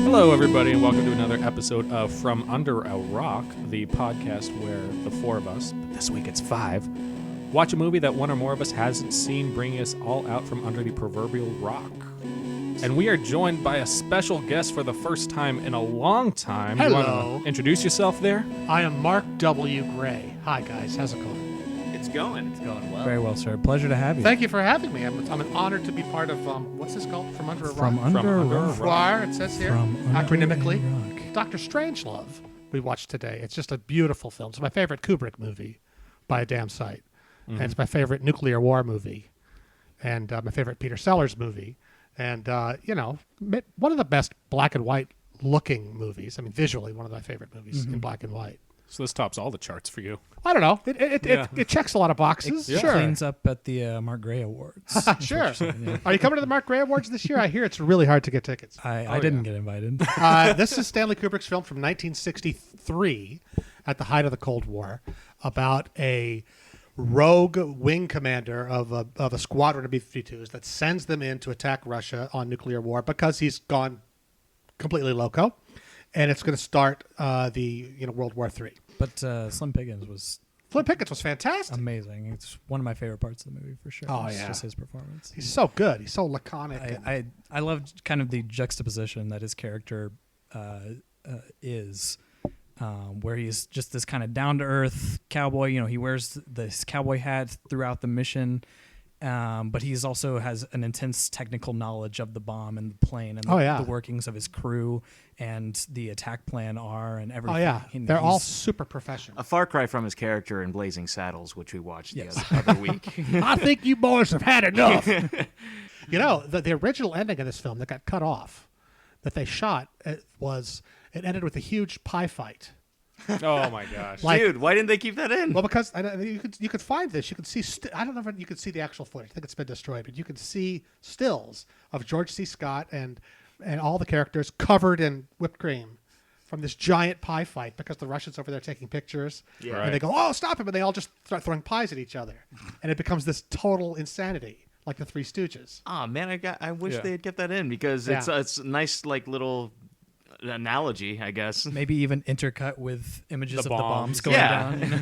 Hello, everybody, and welcome to another episode of From Under a Rock, the podcast where the four of us, but this week it's five, watch a movie that one or more of us hasn't seen, bringing us all out from under the proverbial rock. And we are joined by a special guest for the first time in a long time. Hello. You want to introduce yourself there? I am Mark W. Gray. Hi, guys. How's it going? It's going well. Very well, sir. Pleasure to have you. Thank you for having me. I'm honored to be part of, what's this called? From Under a Rock? From Under a Rock. FUAR, it says here. From Under Acronymically. a Rock. Dr. Strangelove, we watched today. It's just a beautiful film. It's my favorite Kubrick movie by a damn sight. And it's my favorite nuclear war movie. And my favorite Peter Sellers movie. And, one of the best black and white looking movies. I mean, visually, one of my favorite movies in black and white. So this tops all the charts for you. I don't know. It checks a lot of boxes. It Sure. cleans up at the Mark Gray Awards. Sure. Yeah. Are you coming to the Mark Gray Awards this year? I hear it's really hard to get tickets. I didn't get invited. This is Stanley Kubrick's film from 1963, at the height of the Cold War, about a rogue wing commander of a squadron of B-52s that sends them in to attack Russia on nuclear war because he's gone completely loco, and it's going to start World War III. But Slim Pickens was Flint Pickens was fantastic. amazing. It's one of my favorite parts of the movie for sure. Oh, It's yeah. just his performance. He's so good. He's so laconic. I loved kind of the juxtaposition that his character is, where he's just this kind of down-to-earth cowboy. You know, he wears this cowboy hat throughout the mission, but he's also has an intense technical knowledge of the bomb and the plane and the workings of his crew and the attack plan and everything. Oh, yeah. They're all super professional. A far cry from his character in Blazing Saddles, which we watched the other week. I think you boys have had enough. The original ending of this film that got cut off, that they shot, it ended with a huge pie fight. Oh, my gosh. Dude, why didn't they keep that in? Well, because you could find this. You could see. I don't know if you could see the actual footage. I think it's been destroyed, but you could see stills of George C. Scott and all the characters covered in whipped cream from this giant pie fight because the Russians over there taking pictures. Yeah. And they go, "Oh, stop him!" And they all just start throwing pies at each other, and it becomes this total insanity, like the Three Stooges. Oh man, I wish they had kept that in because it's a nice little analogy, I guess. Maybe even intercut with images of the bombs going Yeah. down. You know?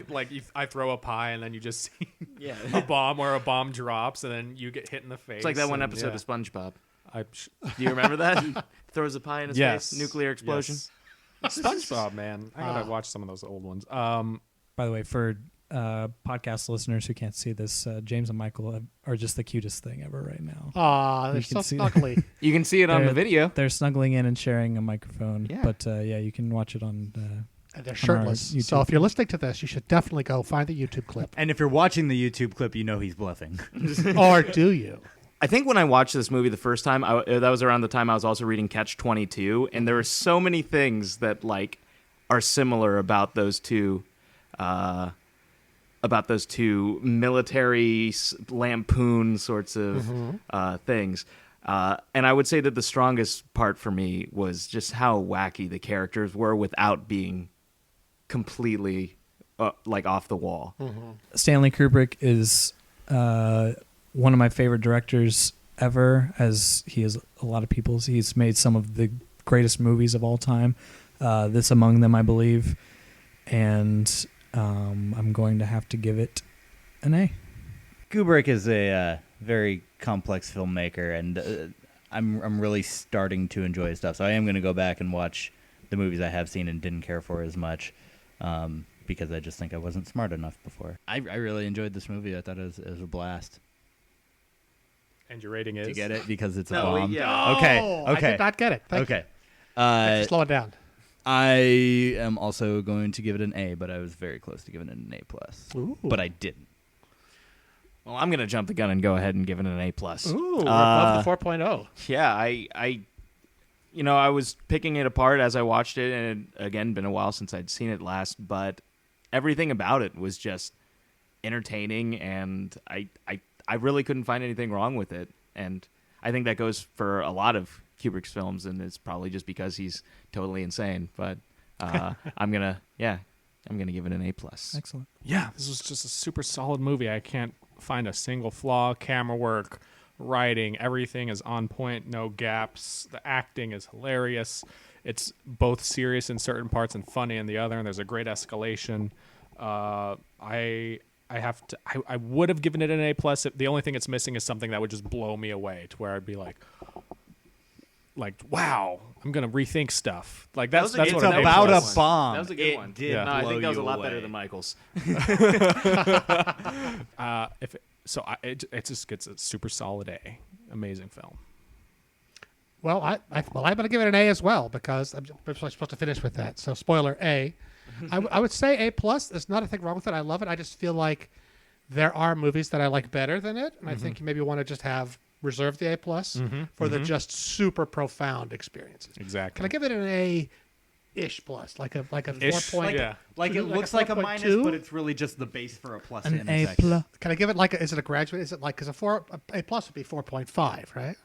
like if I throw a pie and then you just see Yeah. a bomb or a bomb drops and then you get hit in the face. It's like that one and, episode of SpongeBob. I Do you remember that? Throws a pie in his face, nuclear explosion. Yes. SpongeBob, man. I gotta watch some of those old ones. By the way, for podcast listeners who can't see this, James and Michael are just the cutest thing ever right now. Aw, they're You so can see- snuggly. You can see it on the video. They're snuggling in and sharing a microphone. Yeah. But you can watch it on. And they're on shirtless. our So YouTube. if you're listening to this, you should definitely go find the YouTube clip. And if you're watching the YouTube clip, you know he's bluffing. Or do you? I think when I watched this movie the first time, that was around the time I was also reading Catch-22, and there were so many things that are similar about those two military lampoon sorts of things. And I would say that the strongest part for me was just how wacky the characters were without being completely off the wall. Stanley Kubrick is one of my favorite directors ever, as he is a lot of people's. He's made some of the greatest movies of all time. This among them, I believe. And I'm going to have to give it an A. Kubrick is a very complex filmmaker, and I'm really starting to enjoy his stuff. So I am going to go back and watch the movies I have seen and didn't care for as much, because I just think I wasn't smart enough before. I really enjoyed this movie. I thought it was a blast. and your rating is? Do you get it? Because it's a No, bomb. yeah. Okay. I did not get it. Thank you. Okay. Slow it down. I am also going to give it an A, but I was very close to giving it an A+. Ooh. But I didn't. Well, I'm going to jump the gun and go ahead and give it an A+. Ooh, we're above the 4.0. Yeah, I was picking it apart as I watched it, and it, again, been a while since I'd seen it last, but everything about it was just entertaining, and I really couldn't find anything wrong with it. And I think that goes for a lot of Kubrick's films, and it's probably just because he's totally insane. But I'm gonna give it an A+. Excellent. Yeah, this was just a super solid movie. I can't find a single flaw. Camera work, writing, everything is on point, no gaps. The acting is hilarious. It's both serious in certain parts and funny in the other, and there's a great escalation. I would have given it an A+. The only thing it's missing is something that would just blow me away to where I'd be like, wow, I'm gonna rethink stuff. Like that's what It's an A+. about a bomb. That was a good one. Did Yeah. No, I blow think that was a you lot away. better than Michael's. It just gets a super solid A. Amazing film. Well, I'm going to give it an A as well because I'm supposed to finish with that. So, spoiler A. I would say A+. There's not a thing wrong with it. I love it. I just feel like there are movies that I like better than it, and I think you maybe want to just reserve the A+ for the just super profound experiences. Exactly. Can I give it an A-ish plus, like a 4 Ish, point? yeah. Like it looks like a minus, 4.2? but it's really just the base for a plus An and A+. a second. Can I give it is it a graduate? Is it like because A+ would be 4.5, right?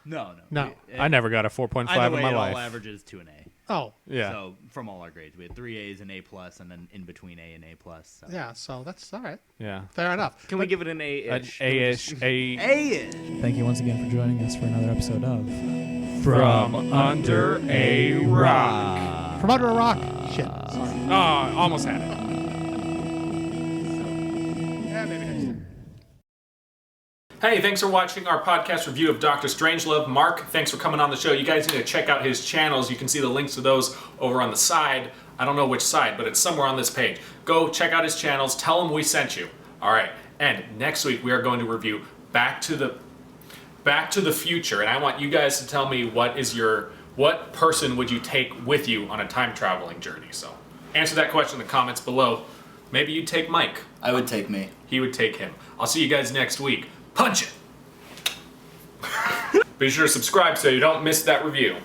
No. No. I never got a 4.5 Either in way, my it life. all averages to an A. Oh, Yeah. So from all our grades, we had 3 A's and A+, and then in between A and A+. So. yeah. So that's all right. Yeah. Fair enough. Can we give it an An A-ish? A-ish. A-ish. Thank you once again for joining us for another episode of From Under a Rock. From Under a Rock. Shit. Sorry. Oh, almost had it. Yeah, maybe next time. Hey, thanks for watching our podcast review of Dr. Strangelove. Mark, thanks for coming on the show. You guys need to check out his channels. You can see the links to those over on the side. I don't know which side, but it's somewhere on this page. Go check out his channels. Tell him we sent you. All right. And next week we are going to review Back to the Future, and I want you guys to tell me what person would you take with you on a time traveling journey. So answer that question in the comments below. Maybe you'd take Mike. I would take me. He would take him. I'll see you guys next week. Punch it! Be sure to subscribe so you don't miss that review.